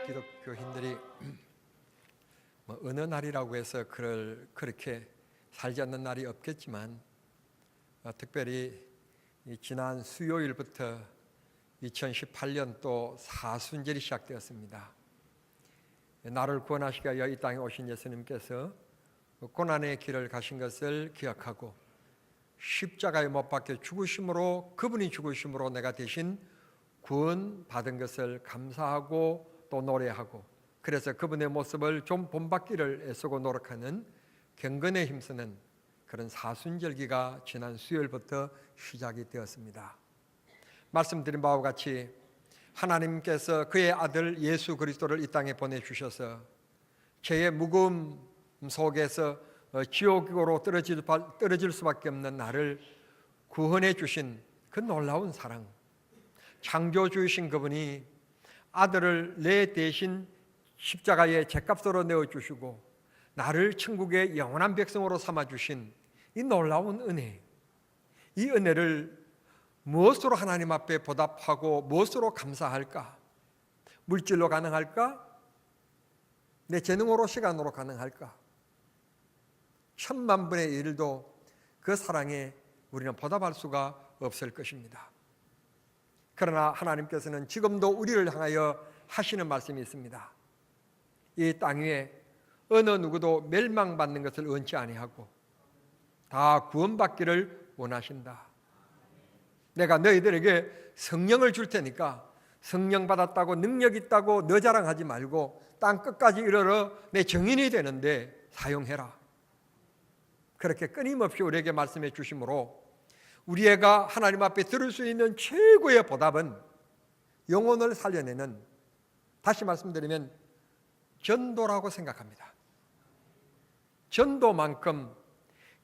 기독교인들이 어느 날이라고 해서 그렇게 살지 않는 날이 없겠지만 특별히 지난 수요일부터 2018년 또 사순절이 시작되었습니다. 나를 구원하시기 위하여 이 땅에 오신 예수님께서 고난의 길을 가신 것을 기억하고 십자가에 못 박혀 죽으심으로, 그분이 죽으심으로 내가 대신 구원받은 것을 감사하고 또 노래하고, 그래서 그분의 모습을 좀 본받기를 애쓰고 노력하는 경건에 힘쓰는 그런 사순절기가 지난 수요일부터 시작이 되었습니다. 말씀드린 바와 같이 하나님께서 그의 아들 예수 그리스도를 이 땅에 보내주셔서 죄의 무거움 속에서 지옥으로 떨어질 수밖에 없는 나를 구원해 주신 그 놀라운 사랑, 창조주이신 그분이 아들을 내 대신 십자가에 죄값으로 내어주시고 나를 천국의 영원한 백성으로 삼아주신 이 놀라운 은혜, 이 은혜를 무엇으로 하나님 앞에 보답하고 무엇으로 감사할까? 물질로 가능할까? 내 재능으로, 시간으로 가능할까? 1000만 분의 1도 그 사랑에 우리는 보답할 수가 없을 것입니다. 그러나 하나님께서는 지금도 우리를 향하여 하시는 말씀이 있습니다. 이 땅 위에 어느 누구도 멸망받는 것을 원치 아니하고 다 구원받기를 원하신다. 내가 너희들에게 성령을 줄 테니까 성령 받았다고 능력 있다고 너 자랑하지 말고 땅 끝까지 이르러 내 증인이 되는데 사용해라. 그렇게 끊임없이 우리에게 말씀해 주심으로 우리가 하나님 앞에 들을 수 있는 최고의 보답은 영혼을 살려내는, 다시 말씀드리면 전도라고 생각합니다. 전도만큼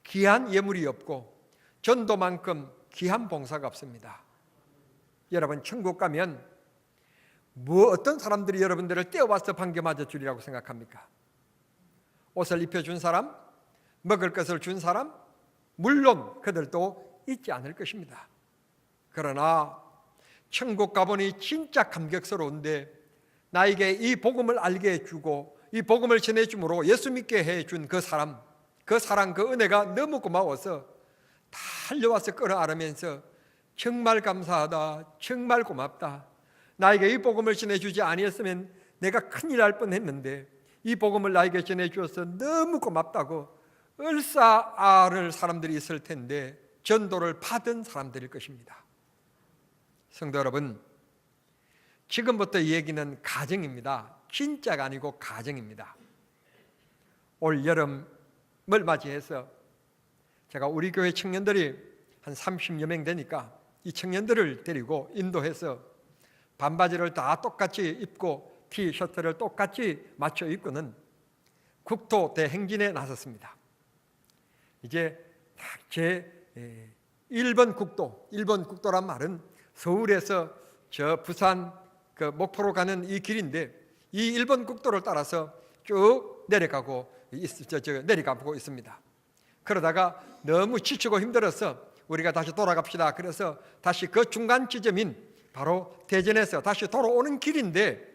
귀한 예물이 없고 전도만큼 귀한 봉사가 없습니다. 여러분, 천국 가면 어떤 사람들이 여러분들을 떼어와서 반겨 맞아 주리라고 생각합니까? 옷을 입혀준 사람, 먹을 것을 준 사람, 물론 그들도 있지 않을 것입니다. 그러나 천국 가보니 진짜 감격스러운데 나에게 이 복음을 알게 해주고 이 복음을 전해줌으로 예수 믿게 해준 그 사람, 그 사랑, 그 은혜가 너무 고마워서 달려와서 끌어안으면서 정말 감사하다, 정말 고맙다, 나에게 이 복음을 전해주지 아니었으면 내가 큰일 날 뻔했는데 이 복음을 나에게 전해주어서 너무 고맙다고 을사아를 사람들이 있을 텐데 전도를 받은 사람들일 것입니다. 성도 여러분, 지금부터 이 얘기는 가정입니다. 진짜가 아니고 가정입니다. 올 여름을 맞이해서 제가 우리 교회 청년들이 한 30여 명 되니까 이 청년들을 데리고 인도해서 반바지를 다 똑같이 입고 티셔츠를 똑같이 맞춰 입고는 국토 대행진에 나섰습니다. 이제 제 1번 국도란 말은 서울에서 저 부산 그 목포로 가는 이 길인데 이 1번 국도를 따라서 쭉 내려가고 있습니다. 그러다가 너무 지치고 힘들어서 우리가 다시 돌아갑시다. 그래서 다시 그 중간 지점인 바로 대전에서 다시 돌아오는 길인데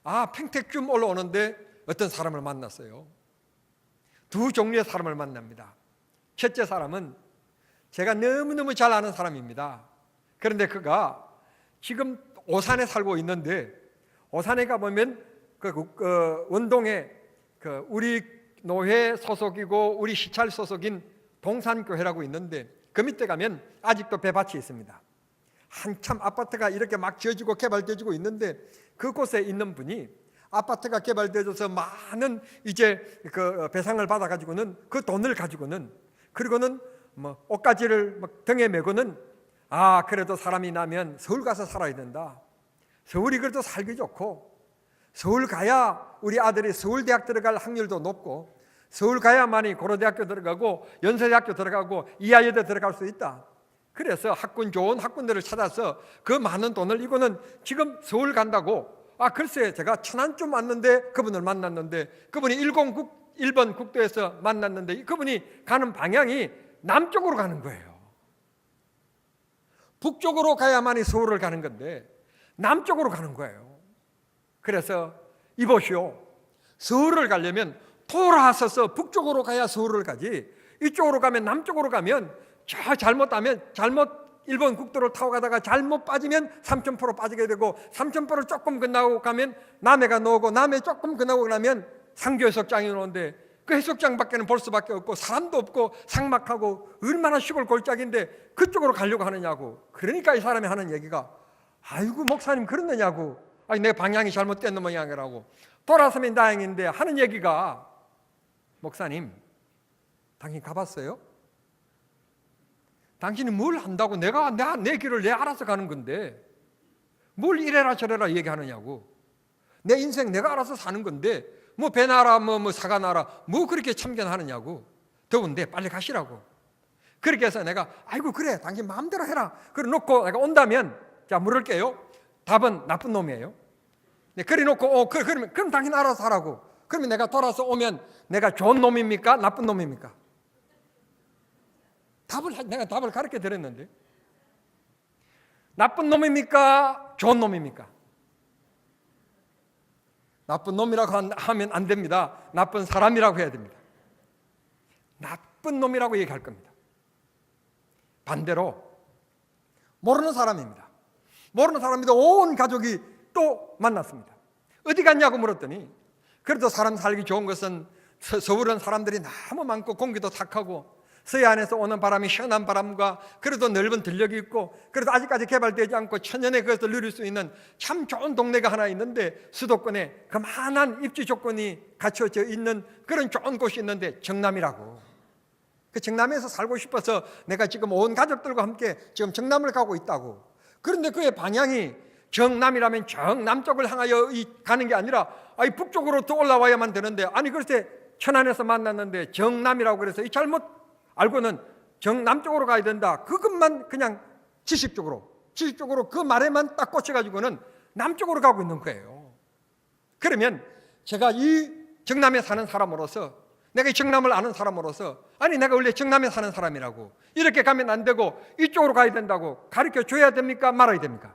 평택쯤 올라오는데 어떤 사람을 만났어요. 두 종류의 사람을 만납니다. 첫째 사람은 제가 너무너무 잘 아는 사람입니다. 그런데 그가 지금 오산에 살고 있는데 오산에 가보면 원동에 우리 노회 소속이고 우리 시찰 소속인 동산교회라고 있는데 그 밑에 가면 아직도 배밭이 있습니다. 한참 아파트가 이렇게 막 지어지고 개발되어지고 있는데 그곳에 있는 분이 아파트가 개발되어져서 많은 이제 그 배상을 받아가지고는 그 돈을 가지고는 그리고는 옷가지를 등에 메고는 그래도 사람이 나면 서울 가서 살아야 된다. 서울이 그래도 살기 좋고 서울 가야 우리 아들이 서울대학 들어갈 확률도 높고 서울 가야만이 고려대학교 들어가고 연세대학교 들어가고 이화여대 들어갈 수 있다. 그래서 좋은 학군들을 찾아서 그 많은 돈을 이거는 지금 서울 간다고 글쎄 제가 천안쯤 왔는데 그분을 만났는데 그분이 1번 국도에서 만났는데 그분이 가는 방향이 남쪽으로 가는 거예요. 북쪽으로 가야만이 서울을 가는 건데 남쪽으로 가는 거예요. 그래서 이보시오, 서울을 가려면 돌아서서 북쪽으로 가야 서울을 가지, 이쪽으로 가면, 남쪽으로 가면, 잘못 일본 국도를 타고 가다가 잘못 빠지면 삼천포로 빠지게 되고, 삼천포를 조금 건너고 가면 남해가 나오고, 남해 조금 건너고 나면 상주 해수욕장이 나오는데, 그 해수욕장 밖에는 볼 수밖에 없고 사람도 없고 삭막하고 얼마나 시골 골짜기인데 그쪽으로 가려고 하느냐고. 그러니까 이 사람이 하는 얘기가, 아이고 목사님 그러느냐고, 아니 내 방향이 잘못된 모양이라고, 돌아서면 다행인데 하는 얘기가, 목사님 당신 가봤어요? 당신이 뭘 한다고 내 길을 내 알아서 가는 건데 뭘 이래라 저래라 얘기하느냐고. 내 인생 내가 알아서 사는 건데 뭐 배나라 뭐 사가 나라 뭐 그렇게 참견하느냐고. 더운데 빨리 가시라고. 그렇게 해서 내가 아이고 그래 당신 마음대로 해라 그래 놓고 내가 온다면, 자 물을게요, 답은 나쁜 놈이에요. 네, 그래 놓고 그럼 당신 알아서 하라고. 그러면 내가 돌아서 오면 내가 좋은 놈입니까 나쁜 놈입니까? 내가 답을 가르쳐 드렸는데, 나쁜 놈입니까 좋은 놈입니까? 나쁜 놈이라고 하면 안 됩니다. 나쁜 사람이라고 해야 됩니다. 나쁜 놈이라고 얘기할 겁니다. 반대로 모르는 사람입니다. 모르는 사람인데 온 가족이 또 만났습니다. 어디 갔냐고 물었더니, 그래도 사람 살기 좋은 것은 서울은 사람들이 너무 많고 공기도 탁하고 서해안에서 오는 바람이 시원한 바람과 그래도 넓은 들녘이 있고 그래도 아직까지 개발되지 않고 천년의 그것을 누릴 수 있는 참 좋은 동네가 하나 있는데, 수도권에 그만한 입지 조건이 갖춰져 있는 그런 좋은 곳이 있는데 정남이라고. 그 정남에서 살고 싶어서 내가 지금 온 가족들과 함께 지금 정남을 가고 있다고. 그런데 그의 방향이 정남이라면 정남쪽을 향하여 가는 게 아니라 북쪽으로 더 올라와야만 되는데, 아니 글쎄 천안에서 만났는데 정남이라고 그래서 이 잘못 알고는 정남쪽으로 가야 된다. 그것만 그냥 지식적으로 그 말에만 딱 꽂혀가지고는 남쪽으로 가고 있는 거예요. 그러면 제가 이 정남에 사는 사람으로서, 내가 이 정남을 아는 사람으로서, 아니 내가 원래 정남에 사는 사람이라고 이렇게 가면 안 되고 이쪽으로 가야 된다고 가르쳐 줘야 됩니까 말아야 됩니까?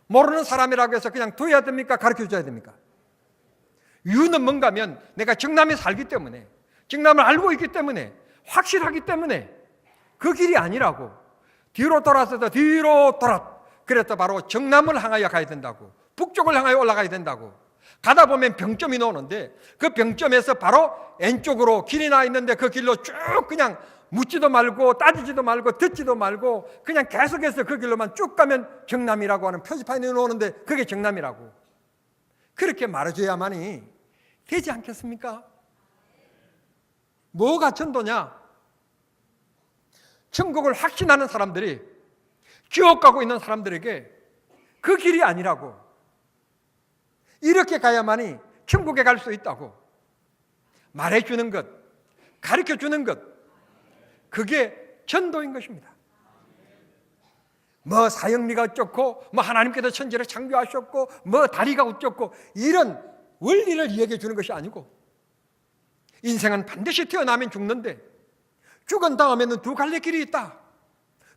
모르는 사람이라고 해서 그냥 둬야 됩니까 가르쳐 줘야 됩니까? 이유는 뭔가 하면 내가 정남에 살기 때문에, 정남을 알고 있기 때문에, 확실하기 때문에 그 길이 아니라고. 뒤로 돌아서서 뒤로 그래서 바로 정남을 향하여 가야 된다고, 북쪽을 향하여 올라가야 된다고. 가다 보면 병점이 나오는데 그 병점에서 바로 N쪽으로 길이 나 있는데 그 길로 쭉 그냥 묻지도 말고 따지지도 말고 듣지도 말고 그냥 계속해서 그 길로만 쭉 가면 정남이라고 하는 표지판이 나오는데 그게 정남이라고. 그렇게 말해줘야만이 되지 않겠습니까? 뭐가 전도냐? 천국을 확신하는 사람들이, 지옥 가고 있는 사람들에게 그 길이 아니라고, 이렇게 가야만이 천국에 갈 수 있다고 말해주는 것, 가르쳐주는 것, 그게 전도인 것입니다. 뭐 사형리가 어쩌고 뭐 하나님께서 천지를 창조하셨고 뭐 다리가 어쩌고 이런 원리를 이야기해 주는 것이 아니고, 인생은 반드시 태어나면 죽는데 죽은 다음에는 두 갈래 길이 있다.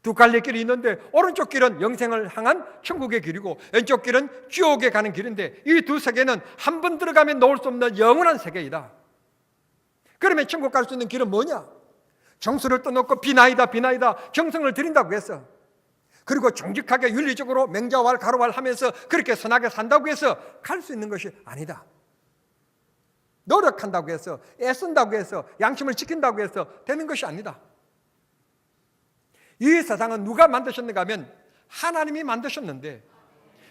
두 갈래 길이 있는데 오른쪽 길은 영생을 향한 천국의 길이고 왼쪽 길은 지옥에 가는 길인데, 이 두 세계는 한 번 들어가면 놓을 수 없는 영원한 세계이다. 그러면 천국 갈 수 있는 길은 뭐냐? 정수를 떠놓고 비나이다 정성을 드린다고 해서, 그리고 정직하게 윤리적으로 맹자왈 가로왈 하면서 그렇게 선하게 산다고 해서 갈 수 있는 것이 아니다. 노력한다고 해서, 애쓴다고 해서, 양심을 지킨다고 해서 되는 것이 아니다. 이 세상은 누가 만드셨는가 하면 하나님이 만드셨는데,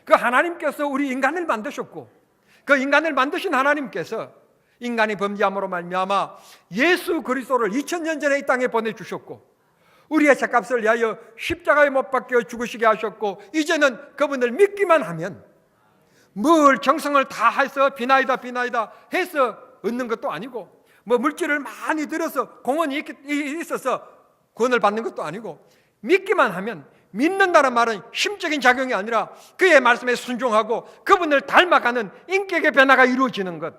그 하나님께서 우리 인간을 만드셨고, 그 인간을 만드신 하나님께서 인간이 범죄함으로 말미암아 예수 그리스도를 2000년 전에 이 땅에 보내주셨고, 우리의 죄값을 위하여 십자가에 못 박혀 죽으시게 하셨고, 이제는 그분을 믿기만 하면 뭘 정성을 다해서 비나이다 해서 얻는 것도 아니고, 뭐 물질을 많이 들여서 공헌이 있어서 구원을 받는 것도 아니고, 믿기만 하면, 믿는다는 말은 심적인 작용이 아니라 그의 말씀에 순종하고 그분을 닮아가는 인격의 변화가 이루어지는 것,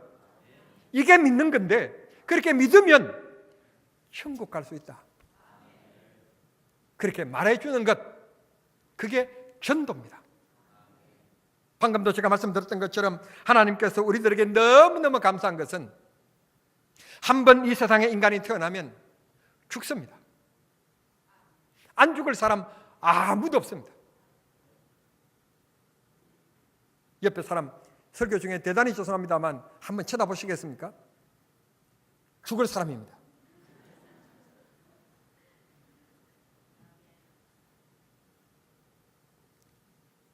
이게 믿는 건데, 그렇게 믿으면 천국 갈 수 있다. 그렇게 말해주는 것, 그게 전도입니다. 방금도 제가 말씀드렸던 것처럼 하나님께서 우리들에게 너무너무 감사한 것은 한 번 이 세상에 인간이 태어나면 죽습니다. 안 죽을 사람 아무도 없습니다. 옆에 사람 설교 중에 대단히 죄송합니다만 한번 쳐다보시겠습니까? 죽을 사람입니다.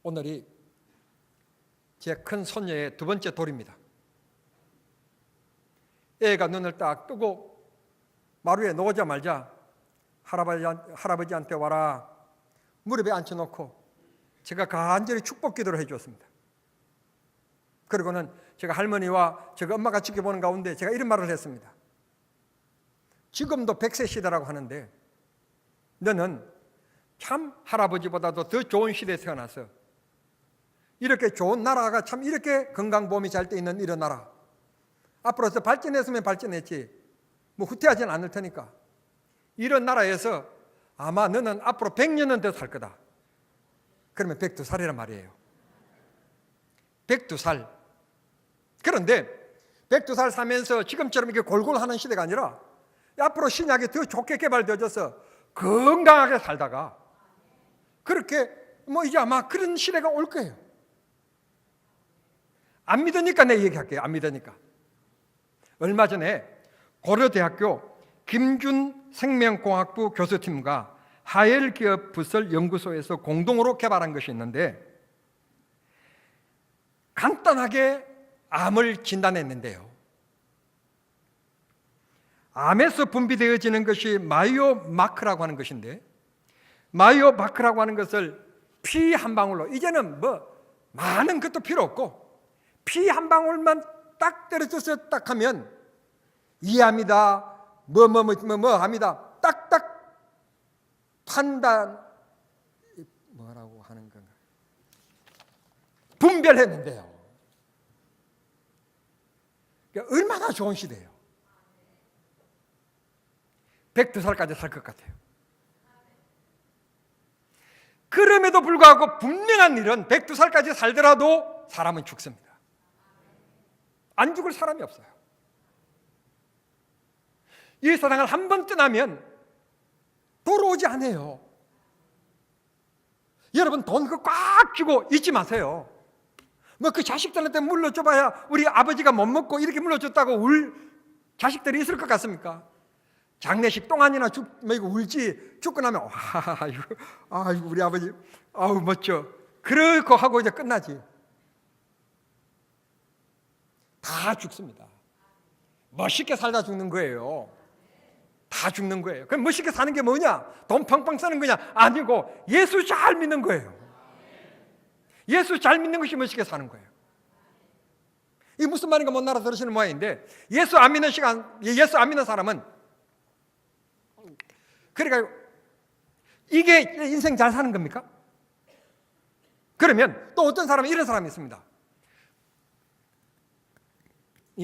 오늘이 제 큰 손녀의 두 번째 돌입니다. 애가 눈을 딱 뜨고 마루에 놓자마자 할아버지한테 와라 무릎에 앉혀놓고 제가 간절히 축복 기도를 해주었습니다. 그리고는 제가 할머니와 제가 엄마가 지켜보는 가운데 제가 이런 말을 했습니다. 지금도 100세 시대라고 하는데 너는 참 할아버지보다도 더 좋은 시대에 태어나서 이렇게 좋은 나라가 참 이렇게 건강보험이 잘 돼 있는 이런 나라 앞으로서 발전했으면 발전했지 뭐 후퇴하지는 않을 테니까 이런 나라에서 아마 너는 앞으로 100년은 더 살 거다. 그러면 102살이란 말이에요. 102살. 그런데 102살 사면서 지금처럼 이렇게 골골하는 시대가 아니라 앞으로 신약이 더 좋게 개발되어져서 건강하게 살다가 그렇게 뭐 이제 아마 그런 시대가 올 거예요. 안 믿으니까 내 얘기할게요. 안 믿으니까. 얼마 전에 고려대학교 김준생명공학부 교수팀과 하엘기업부설 연구소에서 공동으로 개발한 것이 있는데 간단하게 암을 진단했는데요. 암에서 분비되어지는 것이 마이오마크라고 하는 것인데 마이오마크라고 하는 것을 피 한 방울로 이제는 뭐 많은 것도 필요 없고 피 한 방울만 딱 떨어져서 딱 하면 이암이다 뭐 합니다. 딱딱 판단 뭐라고 하는 건가 분별했는데요. 그러니까 얼마나 좋은 시대예요. 102살까지 살 것 같아요. 그럼에도 불구하고 분명한 일은 102살까지 살더라도 사람은 죽습니다. 안 죽을 사람이 없어요. 이 세상을 한 번 떠나면 돌아오지 않아요. 여러분 돈 그 꽉 쥐고 잊지 마세요. 뭐 그 자식들한테 물려줘봐야 우리 아버지가 못 먹고 이렇게 물려줬다고 울 자식들이 있을 것 같습니까? 장례식 동안이나 울지 죽고 나면 아이고 우리 아버지 아우 멋져 그렇고 하고 이제 끝나지. 다 죽습니다. 멋있게 살다 죽는 거예요. 다 죽는 거예요. 그럼 멋있게 사는 게 뭐냐? 돈 펑펑 쓰는 거냐? 아니고 예수 잘 믿는 거예요. 예수 잘 믿는 것이 멋있게 사는 거예요. 이게 무슨 말인가 못 알아들으시는 모양인데 예수 안 믿는 사람은 그러니까 이게 인생 잘 사는 겁니까? 그러면 또 어떤 사람은 이런 사람이 있습니다.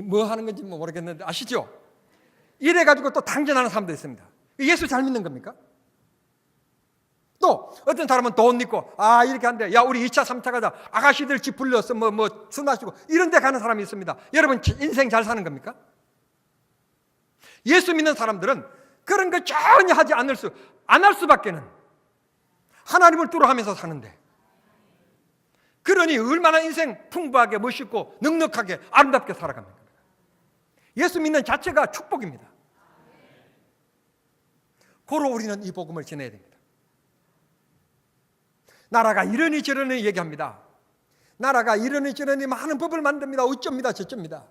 뭐 하는 건지 모르겠는데 아시죠? 이래가지고 또 당전하는 사람도 있습니다. 예수 잘 믿는 겁니까? 또 어떤 사람은 돈 있고 이렇게 한대. 야 우리 2차 3차 가자. 아가씨들 집 불러서 술 마시고 이런 데 가는 사람이 있습니다. 여러분 인생 잘 사는 겁니까? 예수 믿는 사람들은 그런 거 전혀 하지 안 할 수밖에는 하나님을 뚫어하면서 사는데 그러니 얼마나 인생 풍부하게 멋있고 넉넉하게 아름답게 살아갑니까? 예수 믿는 자체가 축복입니다. 고로 우리는 이 복음을 전해야 됩니다. 나라가 이러니 저러니 얘기합니다. 나라가 이러니 저러니 많은 법을 만듭니다. 어쩝니다 저쩝니다.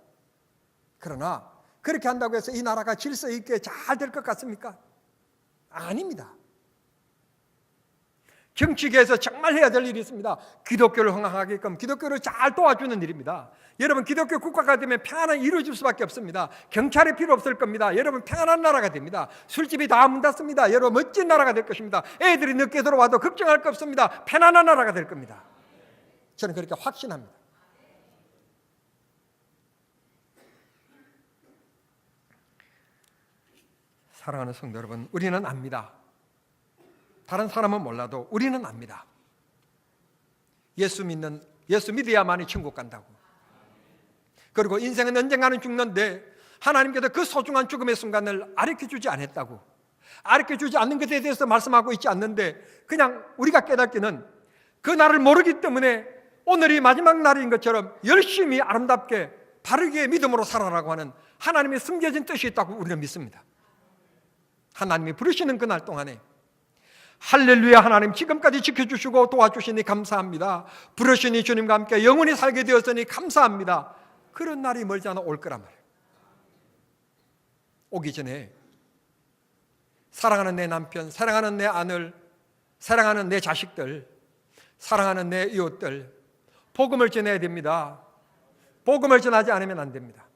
그러나 그렇게 한다고 해서 이 나라가 질서 있게 잘 될 것 같습니까? 아닙니다. 정치계에서 정말 해야 될 일이 있습니다. 기독교를 흥황하게끔 기독교를 잘 도와주는 일입니다. 여러분 기독교 국가가 되면 평안은 이루어질 수밖에 없습니다. 경찰이 필요 없을 겁니다. 여러분 평안한 나라가 됩니다. 술집이 다 문 닫습니다. 여러분 멋진 나라가 될 것입니다. 애들이 늦게 들어와도 걱정할 거 없습니다. 편안한 나라가 될 겁니다. 저는 그렇게 확신합니다. 사랑하는 성도 여러분, 우리는 압니다. 다른 사람은 몰라도 우리는 압니다. 예수 믿는 예수 믿어야만이 천국 간다고. 그리고 인생은 언젠가는 죽는데 하나님께서 그 소중한 죽음의 순간을 가르쳐주지 않았다고. 가르쳐주지 않는 것에 대해서 말씀하고 있지 않는데 그냥 우리가 깨닫기는 그 날을 모르기 때문에 오늘이 마지막 날인 것처럼 열심히 아름답게 바르게 믿음으로 살아라고 하는 하나님의 숨겨진 뜻이 있다고 우리는 믿습니다. 하나님이 부르시는 그날 동안에 할렐루야, 하나님 지금까지 지켜주시고 도와주시니 감사합니다. 부르시니 주님과 함께 영원히 살게 되었으니 감사합니다. 그런 날이 멀지 않아 올 거란 말이에요. 오기 전에 사랑하는 내 남편, 사랑하는 내 아들, 사랑하는 내 자식들, 사랑하는 내 이웃들 복음을 전해야 됩니다. 복음을 전하지 않으면 안 됩니다.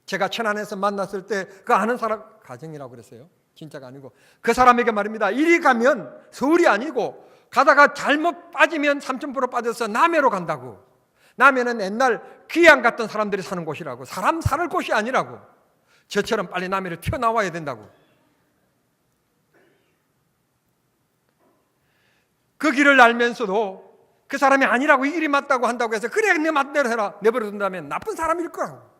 제가 천안에서 만났을 때 그 아는 사람, 가정이라고 그랬어요. 진짜가 아니고 그 사람에게 말입니다. 이리 가면 서울이 아니고 가다가 잘못 빠지면 삼천포로 빠져서 남해로 간다고. 남해는 옛날 귀양 같던 사람들이 사는 곳이라고. 사람 살 곳이 아니라고. 저처럼 빨리 남해를 튀어나와야 된다고. 그 길을 알면서도 그 사람이 아니라고 이 길이 맞다고 한다고 해서 그래 내 맛대로 해라 내버려둔다면 나쁜 사람일 거라고.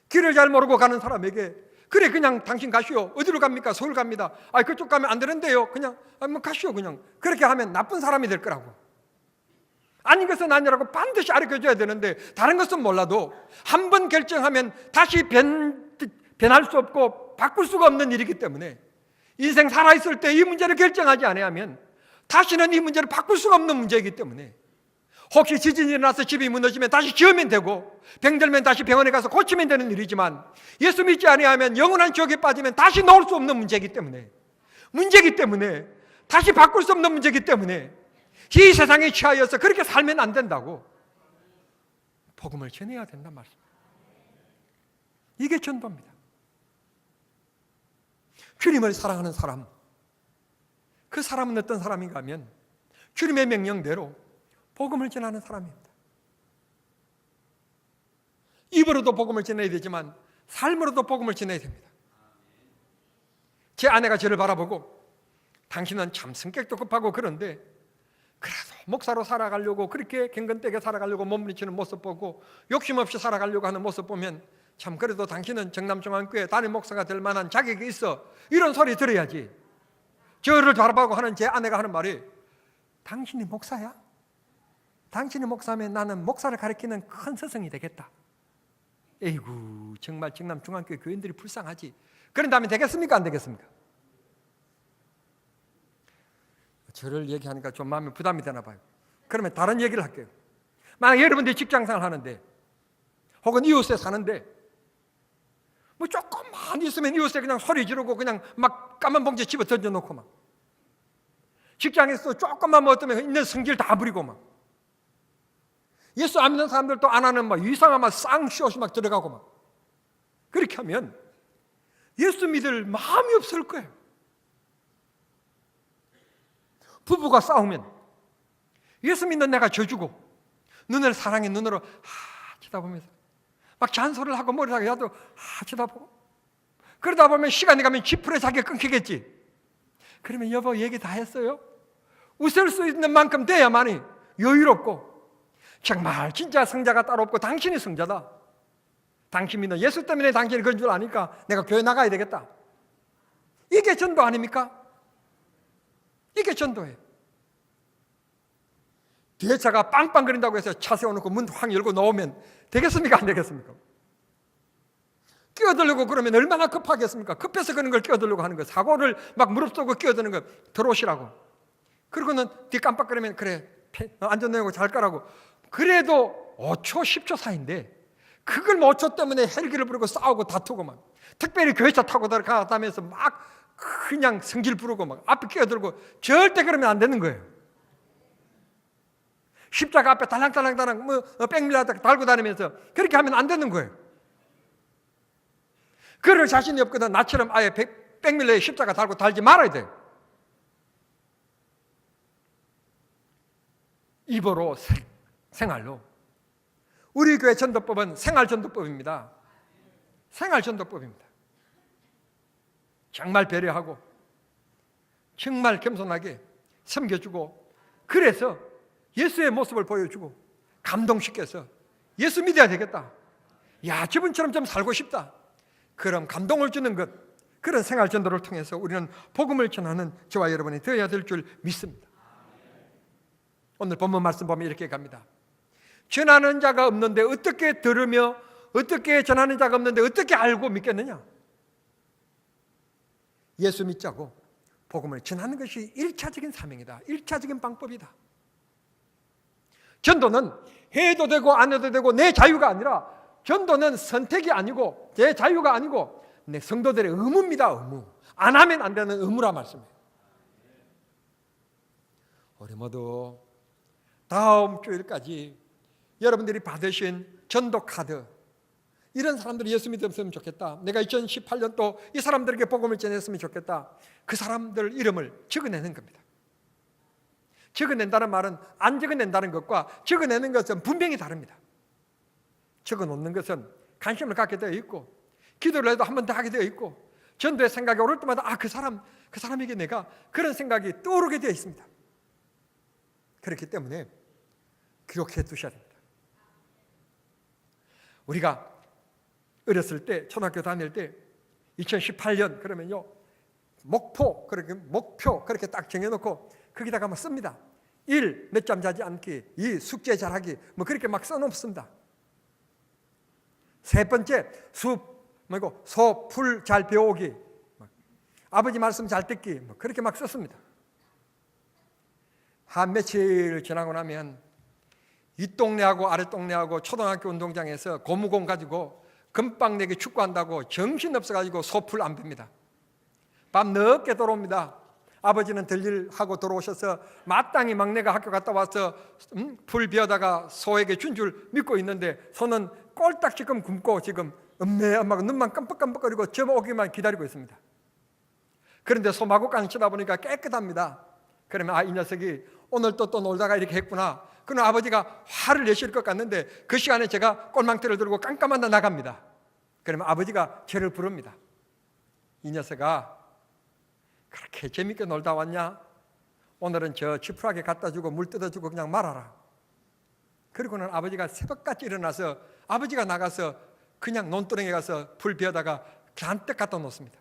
길을 잘 모르고 가는 사람에게 그래 그냥 당신 가시오. 어디로 갑니까? 서울 갑니다. 아 그쪽 가면 안 되는데요. 그냥 뭐 가시오. 그냥 그렇게 하면 나쁜 사람이 될 거라고. 아닌 것은 아니라고 반드시 가르쳐줘야 되는데 다른 것은 몰라도 한 번 결정하면 다시 변할 수 없고 바꿀 수가 없는 일이기 때문에 인생 살아있을 때 이 문제를 결정하지 않으면 다시는 이 문제를 바꿀 수가 없는 문제이기 때문에 혹시 지진이 일어나서 집이 무너지면 다시 지으면 되고 병들면 다시 병원에 가서 고치면 되는 일이지만 예수 믿지 아니하면 영원한 지옥에 빠지면 다시 나올 수 없는 문제이기 때문에 다시 바꿀 수 없는 문제이기 때문에 이 세상에 취하여서 그렇게 살면 안 된다고. 복음을 전해야 된단 말씀입니다. 이게 전도입니다. 주님을 사랑하는 사람, 그 사람은 어떤 사람인가 하면 주님의 명령대로 복음을 전하는 사람입니다. 입으로도 복음을 전해야 되지만 삶으로도 복음을 전해야 됩니다. 제 아내가 저를 바라보고 당신은 참 성격도 급하고 그런데 그래도 목사로 살아가려고 그렇게 경건되게 살아가려고 몸부림치는 모습 보고 욕심 없이 살아가려고 하는 모습 보면 참 그래도 당신은 정남중앙교회 담임 목사가 될 만한 자격이 있어. 이런 소리 들어야지. 저를 바라보고 하는 제 아내가 하는 말이 당신이 목사야? 당신이 목사면 나는 목사를 가르치는 큰 스승이 되겠다. 에이구 정말 정남중앙교회 교인들이 불쌍하지. 그런다면 되겠습니까? 안 되겠습니까? 저를 얘기하니까 좀 마음에 부담이 되나 봐요. 그러면 다른 얘기를 할게요. 만약 여러분들이 직장생활 하는데 혹은 이웃에 사는데 뭐 조금만 있으면 이웃에 그냥 소리 지르고 그냥 막 까만 봉지에 집어 던져놓고 막 직장에서 조금만 뭐 어쩌면 있는 성질 다 부리고 막 예수 안 믿는 사람들도 안 하는 막 이상한 막 쌍시옷이 막 들어가고 막 그렇게 하면 예수 믿을 마음이 없을 거예요. 부부가 싸우면 예수 믿는 내가 져주고 눈을 사랑의 눈으로 쳐다보면서 막 잔소리를 하고 머리를 하고 야도 쳐다보고 그러다 보면 시간이 가면 지푸레 자기가 끊기겠지. 그러면 여보 얘기 다 했어요? 웃을 수 있는 만큼 돼야만이 여유롭고 정말 진짜 성자가 따로 없고 당신이 성자다. 당신 믿는 예수 때문에 당신이 그런 줄 아니까 내가 교회 나가야 되겠다. 이게 전도 아닙니까? 이게 전도예요. 뒤에 차가 빵빵거린다고 해서 차 세워놓고 문 확 열고 나오면 되겠습니까? 안 되겠습니까? 끼어들려고 그러면 얼마나 급하겠습니까? 급해서 그런 걸 끼어들려고 하는 거. 사고를 막 무릅쓰고 끼어드는 거. 들어오시라고. 그러고는 뒤 깜빡거리면 그래 안전내고 잘 가라고. 그래도 5초 10초 사이인데 그걸 5초 때문에 헬기를 부르고 싸우고 다투고 막 특별히 교회차 타고 들어가다면서 막 그냥 성질 부르고 막 앞에 끼어들고 절대 그러면 안 되는 거예요. 십자가 앞에 달랑달랑 뭐 백밀라다 달고 다니면서 그렇게 하면 안 되는 거예요. 그럴 자신이 없거든. 나처럼 아예 백밀라에 십자가 달고 달지 말아야 돼요. 입으로 생활로. 우리 교회 전도법은 생활전도법입니다. 생활전도법입니다. 정말 배려하고 정말 겸손하게 섬겨주고 그래서 예수의 모습을 보여주고 감동시켜서 예수 믿어야 되겠다. 야, 저분처럼 좀 살고 싶다. 그럼 감동을 주는 것, 그런 생활 전도를 통해서 우리는 복음을 전하는 저와 여러분이 되어야 될 줄 믿습니다. 오늘 본문 말씀 보면 이렇게 갑니다. 전하는 자가 없는데 어떻게 들으며, 어떻게 전하는 자가 없는데 어떻게 알고 믿겠느냐? 예수 믿자고 복음을 전하는 것이 1차적인 사명이다. 1차적인 방법이다. 전도는 해도 되고 안 해도 되고 내 자유가 아니라, 전도는 선택이 아니고 내 자유가 아니고 내 성도들의 의무입니다. 의무. 안 하면 안 되는 의무라 말씀이에요. 우리 모두 다음 주일까지 여러분들이 받으신 전도 카드, 이런 사람들이 예수 믿었으면 좋겠다. 내가 2018년도 이 사람들에게 복음을 전했으면 좋겠다. 그 사람들 이름을 적어내는 겁니다. 적어낸다는 말은 안 적어낸다는 것과 적어내는 것은 분명히 다릅니다. 적어놓는 것은 관심을 갖게 되어 있고, 기도를 해도 한 번 더 하게 되어 있고, 전도의 생각이 오를 때마다 그 사람에게 내가 그런 생각이 떠오르게 되어 있습니다. 그렇기 때문에 기록해 두셔야 됩니다. 우리가 어렸을 때, 초등학교 다닐 때 2018년 그러면요, 목표 그렇게 딱 정해놓고 거기다가 막 씁니다. 1. 늦잠 자지 않기, 2. 숙제 잘하기, 뭐 그렇게 막 써놓습니다. 세 번째, 소, 풀 잘 배우기, 아버지 말씀 잘 듣기, 뭐 그렇게 막 썼습니다. 한 며칠 지나고 나면 이 동네하고 아래 동네하고 초등학교 운동장에서 고무공 가지고 금방 내기 축구한다고 정신없어가지고 소풀 안 뺍니다. 밤 늦게 돌아옵니다. 아버지는 들일하고 돌아오셔서 마땅히 막내가 학교 갔다 와서 풀 비어다가 소에게 준 줄 믿고 있는데, 소는 꼴딱지금 굶고 지금 엄마가 눈만 깜빡깜빡거리고 저 오기만 기다리고 있습니다. 그런데 소 마구간을 쳐다보니까 깨끗합니다. 그러면 이 녀석이 오늘 또 놀다가 이렇게 했구나. 그는 아버지가 화를 내실 것 같는데, 그 시간에 제가 꼴망대를 들고 깜깜한 데 나갑니다. 그러면 아버지가 저를 부릅니다. 이 녀석아, 그렇게 재밌게 놀다 왔냐? 오늘은 저 지푸라기 갖다 주고 물 뜯어주고 그냥 말아라. 그리고는 아버지가 새벽같이 일어나서 아버지가 나가서 그냥 논두렁에 가서 불 비워다가 잔뜩 갖다 놓습니다.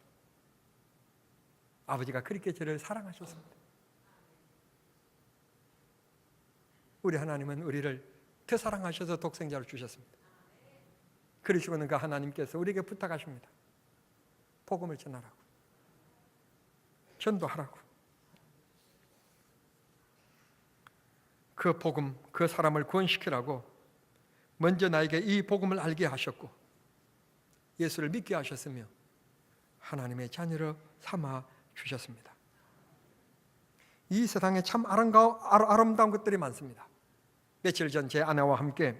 아버지가 그렇게 저를 사랑하셨습니다. 우리 하나님은 우리를 더 사랑하셔서 독생자를 주셨습니다. 그러시고는 그 하나님께서 우리에게 부탁하십니다. 복음을 전하라고, 전도하라고. 그 복음, 그 사람을 구원시키라고 먼저 나에게 이 복음을 알게 하셨고 예수를 믿게 하셨으며 하나님의 자녀로 삼아 주셨습니다. 이 세상에 참 아름다운 것들이 많습니다. 며칠 전 제 아내와 함께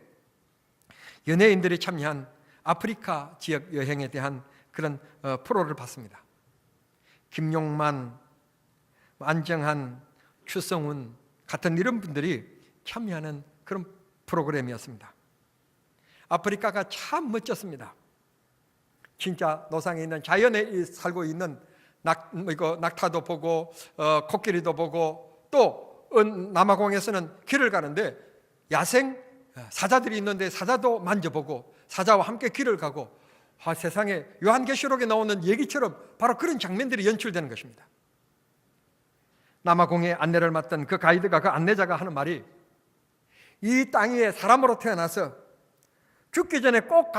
연예인들이 참여한 아프리카 지역 여행에 대한 그런 프로를 봤습니다. 김용만, 안정환, 추성훈 같은 이런 분들이 참여하는 그런 프로그램이었습니다. 아프리카가 참 멋졌습니다. 진짜 노상에 있는 자연에 살고 있는 낙타도 보고 코끼리도 보고, 또 남아공에서는 길을 가는데 야생 사자들이 있는데 사자도 만져보고 사자와 함께 길을 가고, 세상에 요한계시록에 나오는 얘기처럼 바로 그런 장면들이 연출되는 것입니다. 남아공의 안내를 맡던 그 가이드가, 그 안내자가 하는 말이, 이 땅 위에 사람으로 태어나서 죽기 전에 꼭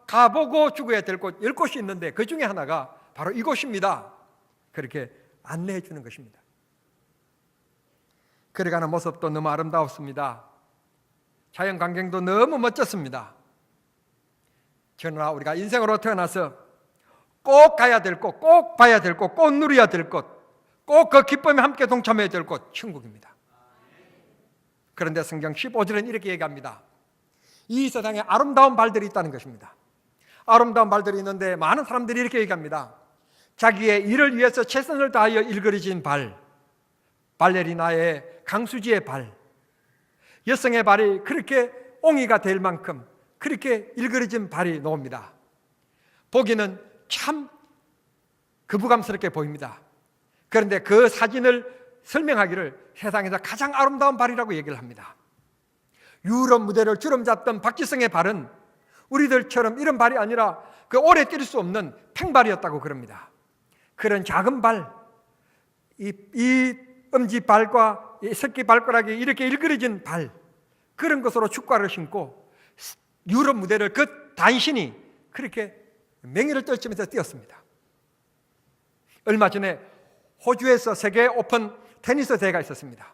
가보고 죽어야 될 곳 10곳이 있는데 그 중에 하나가 바로 이곳입니다. 그렇게 안내해 주는 것입니다. 걸어가는 모습도 너무 아름다웠습니다. 자연 광경도 너무 멋졌습니다. 그러나 우리가 인생으로 태어나서 꼭 가야 될 곳, 꼭 봐야 될 곳, 꼭 누려야 될 곳, 꼭 그 기쁨에 함께 동참해야 될 곳, 천국입니다. 그런데 성경 15절은 이렇게 얘기합니다. 이 세상에 아름다운 발들이 있다는 것입니다. 아름다운 발들이 있는데 많은 사람들이 이렇게 얘기합니다. 자기의 일을 위해서 최선을 다하여 일그러진 발, 발레리나의 강수지의 발, 여성의 발이 그렇게 옹이가 될 만큼 그렇게 일그러진 발이 나옵니다. 보기는 참 거부감스럽게 보입니다. 그런데 그 사진을 설명하기를 세상에서 가장 아름다운 발이라고 얘기를 합니다. 유럽 무대를 주름잡던 박지성의 발은 우리들처럼 이런 발이 아니라 그 오래 뛸 수 없는 팽발이었다고 그럽니다. 그런 작은 발, 이 엄지발과 이 새끼발가락이 이렇게 일그러진 발, 그런 것으로 축구화를 신고 유럽 무대를 그 단신이 그렇게 맹위를 떨치면서 뛰었습니다. 얼마 전에 호주에서 세계 오픈 테니스 대회가 있었습니다.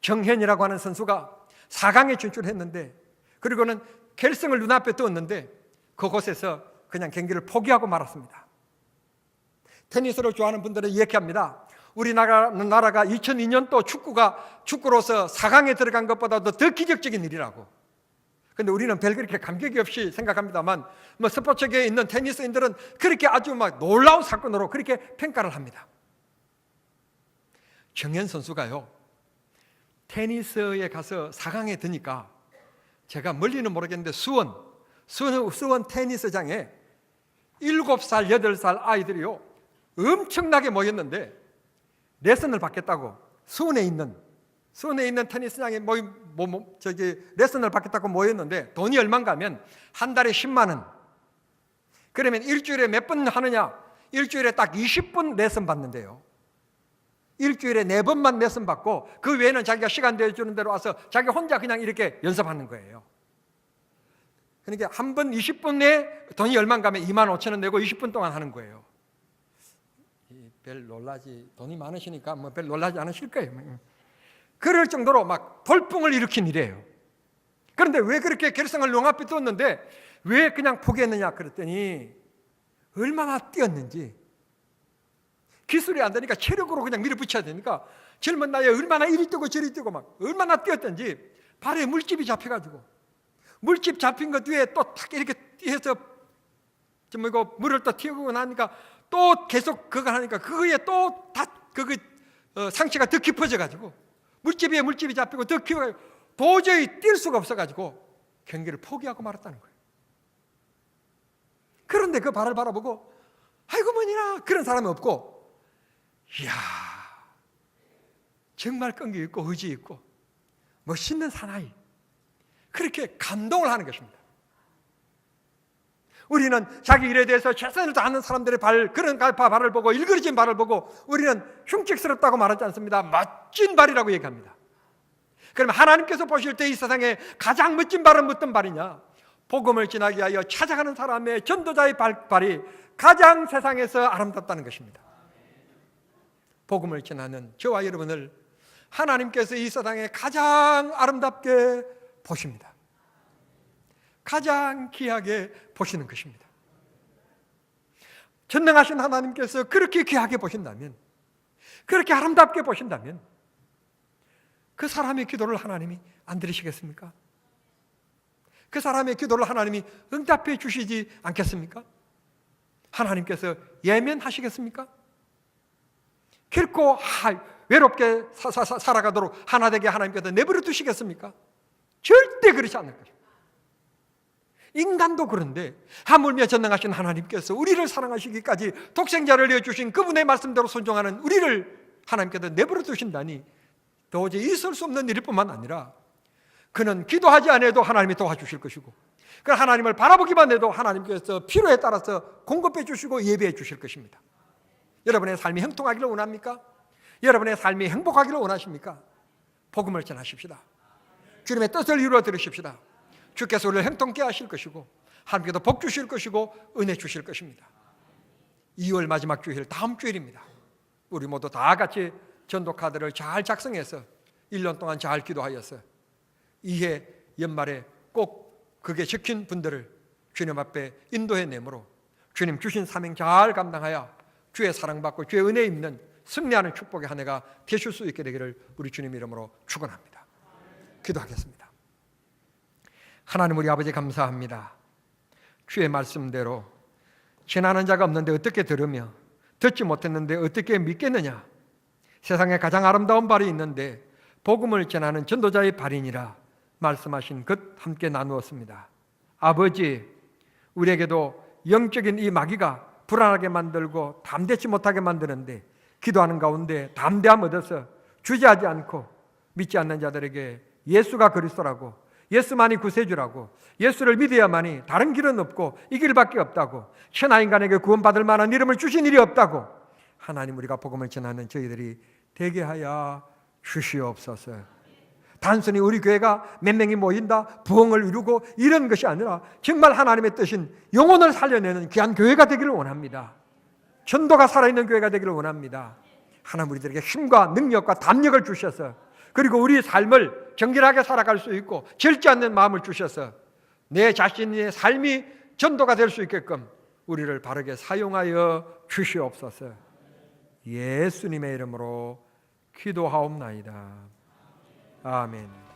정현이라고 하는 선수가 4강에 진출했는데, 그리고는 결승을 눈앞에 두었는데 그곳에서 그냥 경기를 포기하고 말았습니다. 테니스를 좋아하는 분들은 이야기합니다. 우리나라가 2002년도 축구로서 4강에 들어간 것보다도 더 기적적인 일이라고. 근데 우리는 별 그렇게 감격이 없이 생각합니다만, 스포츠계에 있는 테니스인들은 그렇게 아주 놀라운 사건으로 그렇게 평가를 합니다. 정현 선수가요, 테니스에 가서 4강에 드니까, 제가 멀리는 모르겠는데 수원 테니스장에 7살, 8살 아이들이요 엄청나게 모였는데 레슨을 받겠다고 수원에 있는 테니스장에 레슨을 받겠다고 모였는데, 돈이 얼마인가 하면 한 달에 10만 원. 그러면 일주일에 몇 번 하느냐? 일주일에 딱 20분 레슨 받는데요. 일주일에 4번만 레슨 받고 그 외에는 자기가 시간 내주는 대로 와서 자기 혼자 그냥 이렇게 연습하는 거예요. 그러니까 한 번 20분 내에 돈이 얼마인가 하면 2만 5천 원 내고 20분 동안 하는 거예요. 별 놀라지, 돈이 많으시니까 별 놀라지 않으실 거예요. 그럴 정도로 돌풍을 일으킨 일이에요. 그런데 왜 그렇게 결승을 눈앞에 뒀는데 왜 그냥 포기했느냐 그랬더니, 얼마나 뛰었는지, 기술이 안 되니까 체력으로 그냥 밀어붙여야 되니까 젊은 나이에 얼마나 이리 뛰고 저리 뛰고 얼마나 뛰었던지 발에 물집이 잡혀가지고, 물집 잡힌 것 뒤에 또 탁 이렇게 해서 물을 또 튀고 나니까 또 계속 그거 하니까 그거에 또 다 상처가 더 깊어져가지고 물집 위에 물집이 잡히고 더 깊어가지고 도저히 뛸 수가 없어가지고 경기를 포기하고 말았다는 거예요. 그런데 그 발을 바라보고 아이고 뭐니나 그런 사람이 없고, 이야, 정말 끈기 있고 의지 있고 멋있는 사나이, 그렇게 감동을 하는 것입니다. 우리는 자기 일에 대해서 최선을 다하는 사람들의 그런 발을 보고, 일그러진 발을 보고 우리는 흉측스럽다고 말하지 않습니다. 멋진 발이라고 얘기합니다. 그러면 하나님께서 보실 때 이 세상에 가장 멋진 발은 어떤 발이냐? 복음을 전하기 위하여 찾아가는 사람의 전도자의 발이 가장 세상에서 아름답다는 것입니다. 복음을 전하는 저와 여러분을 하나님께서 이 세상에 가장 아름답게 보십니다. 가장 귀하게 보시는 것입니다. 전능하신 하나님께서 그렇게 귀하게 보신다면, 그렇게 아름답게 보신다면 그 사람의 기도를 하나님이 안 들으시겠습니까? 그 사람의 기도를 하나님이 응답해 주시지 않겠습니까? 하나님께서 예면하시겠습니까? 결코 외롭게 살아가도록 하나 되게 하나님께서 내버려 두시겠습니까? 절대 그렇지 않을 것입니다. 인간도 그런데 하물며 전능하신 하나님께서 우리를 사랑하시기까지 독생자를 내어주신 그분의 말씀대로 순종하는 우리를 하나님께서 내버려 두신다니 도저히 있을 수 없는 일일 뿐만 아니라, 그는 기도하지 않아도 하나님이 도와주실 것이고, 그 하나님을 바라보기만 해도 하나님께서 필요에 따라서 공급해 주시고 예배해 주실 것입니다. 여러분의 삶이 형통하기를 원합니까? 여러분의 삶이 행복하기를 원하십니까? 복음을 전하십시다. 주님의 뜻을 이루어 들으십시다. 주께서 우리를 형통케 하실 것이고 하나님께서 복 주실 것이고 은혜 주실 것입니다. 2월 마지막 주일, 다음 주일입니다. 우리 모두 다 같이 전도 카드를 잘 작성해서 1년 동안 잘 기도하여서 이해 연말에 꼭 그게 적힌 분들을 주님 앞에 인도해 내므로 주님 주신 사명 잘 감당하여 주의 사랑받고 주의 은혜 입는 승리하는 축복의 한 해가 되실 수 있게 되기를 우리 주님 이름으로 축원합니다. 기도하겠습니다. 하나님 우리 아버지 감사합니다. 주의 말씀대로 지나는 자가 없는데 어떻게 들으며, 듣지 못했는데 어떻게 믿겠느냐. 세상에 가장 아름다운 발이 있는데 복음을 전하는 전도자의 발이니라 말씀하신 것 함께 나누었습니다. 아버지, 우리에게도 영적인 이 마귀가 불안하게 만들고 담대치 못하게 만드는데 기도하는 가운데 담대함 얻어서 주저하지 않고 믿지 않는 자들에게 예수가 그리스도라고, 예수만이 구세주라고, 예수를 믿어야만이 다른 길은 없고 이 길밖에 없다고, 천하 인간에게 구원받을 만한 이름을 주신 일이 없다고 하나님, 우리가 복음을 전하는 저희들이 되게 하여 주시옵소서. 단순히 우리 교회가 몇 명이 모인다, 부흥을 이루고 이런 것이 아니라 정말 하나님의 뜻인 영혼을 살려내는 귀한 교회가 되기를 원합니다. 전도가 살아있는 교회가 되기를 원합니다. 하나님, 우리들에게 힘과 능력과 담력을 주셔서, 그리고 우리의 삶을 정결하게 살아갈 수 있고 절제 않는 마음을 주셔서 내 자신의 삶이 전도가 될 수 있게끔 우리를 바르게 사용하여 주시옵소서. 예수님의 이름으로 기도하옵나이다. 아멘.